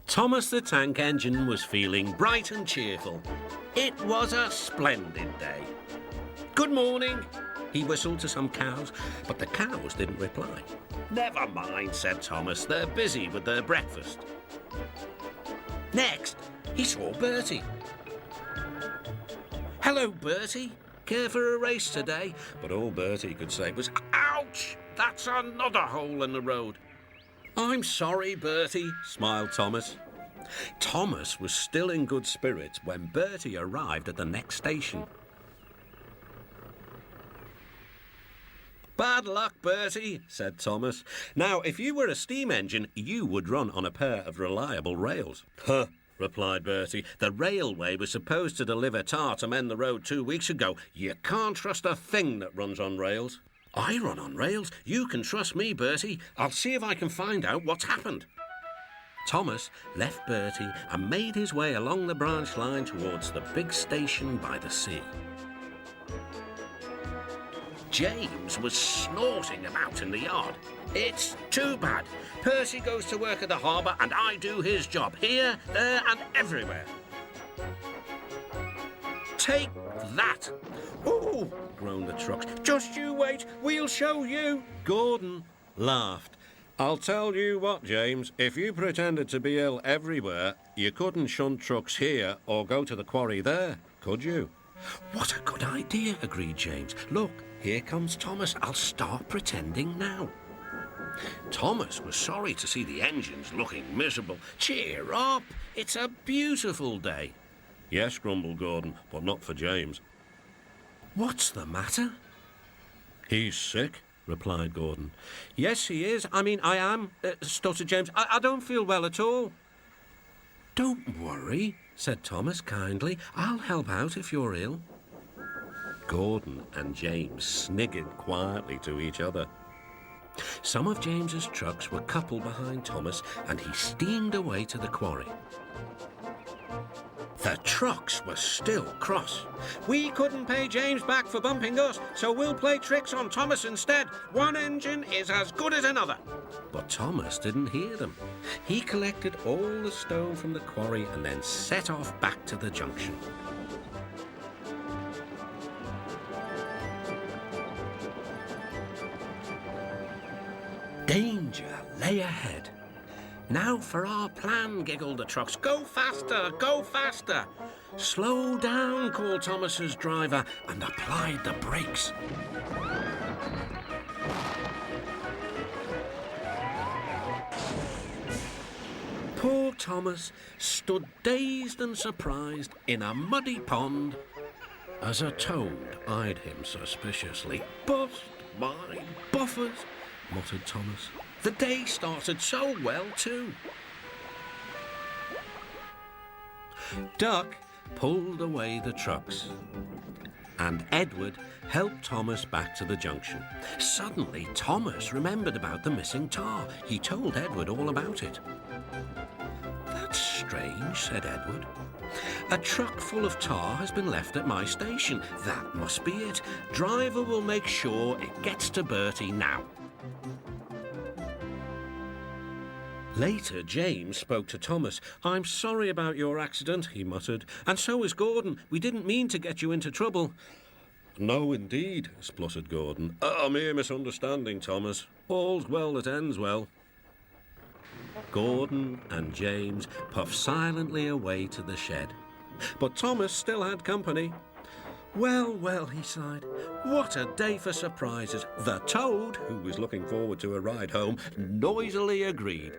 Thomas the Tank Engine was feeling bright and cheerful. It was a splendid day. "Good morning," he whistled to some cows, but the cows didn't reply. "Never mind," said Thomas, "they're busy with their breakfast." Next, he saw Bertie. "Hello, Bertie. Care for a race today?" But all Bertie could say was, "Ouch! That's another hole in the road." "I'm sorry, Bertie," smiled Thomas. Thomas was still in good spirits when Bertie arrived at the next station. "Bad luck, Bertie," said Thomas. "Now, if you were a steam engine, you would run on a pair of reliable rails." "Huh," replied Bertie. "The railway was supposed to deliver tar to mend the road 2 weeks ago. You can't trust a thing that runs on rails." "I run on rails. You can trust me, Bertie. I'll see if I can find out what's happened." Thomas left Bertie and made his way along the branch line towards the big station by the sea. James was snorting about in the yard. "It's too bad. Percy goes to work at the harbour and I do his job, here, there and everywhere." "Take that!" "Ooh!" groaned the trucks. "Just you wait, we'll show you." Gordon laughed. "I'll tell you what, James, if you pretended to be ill everywhere, you couldn't shunt trucks here or go to the quarry there, could you?" "What a good idea," agreed James. "Look, here comes Thomas. I'll start pretending now." Thomas was sorry to see the engines looking miserable. "Cheer up, it's a beautiful day." "Yes," grumbled Gordon, "but not for James." "What's the matter?" "He's sick," replied Gordon. "Yes, he is. I am," stuttered James. I don't feel well at all." "Don't worry," said Thomas kindly. "I'll help out if you're ill." Gordon and James sniggered quietly to each other. Some of James's trucks were coupled behind Thomas, and he steamed away to the quarry. The trucks were still cross. "We couldn't pay James back for bumping us, so we'll play tricks on Thomas instead. One engine is as good as another." But Thomas didn't hear them. He collected all the stone from the quarry and then set off back to the junction. Danger lay ahead. "Now for our plan," giggled the trucks. "Go faster, go faster." "Slow down," called Thomas's driver and applied the brakes. Poor Thomas stood dazed and surprised in a muddy pond as a toad eyed him suspiciously. "Bust my buffers," muttered Thomas. The day started so well, too. Duck pulled away the trucks, and Edward helped Thomas back to the junction. Suddenly, Thomas remembered about the missing tar. He told Edward all about it. "That's strange," said Edward. "A truck full of tar has been left at my station. That must be it. Driver will make sure it gets to Bertie now." Later, James spoke to Thomas. "I'm sorry about your accident," he muttered. "And so is Gordon. We didn't mean to get you into trouble." "No, indeed," spluttered Gordon. "A mere misunderstanding, Thomas. All's well that ends well." Gordon and James puffed silently away to the shed. But Thomas still had company. "Well, well," he sighed, "what a day for surprises." The toad, who was looking forward to a ride home, noisily agreed.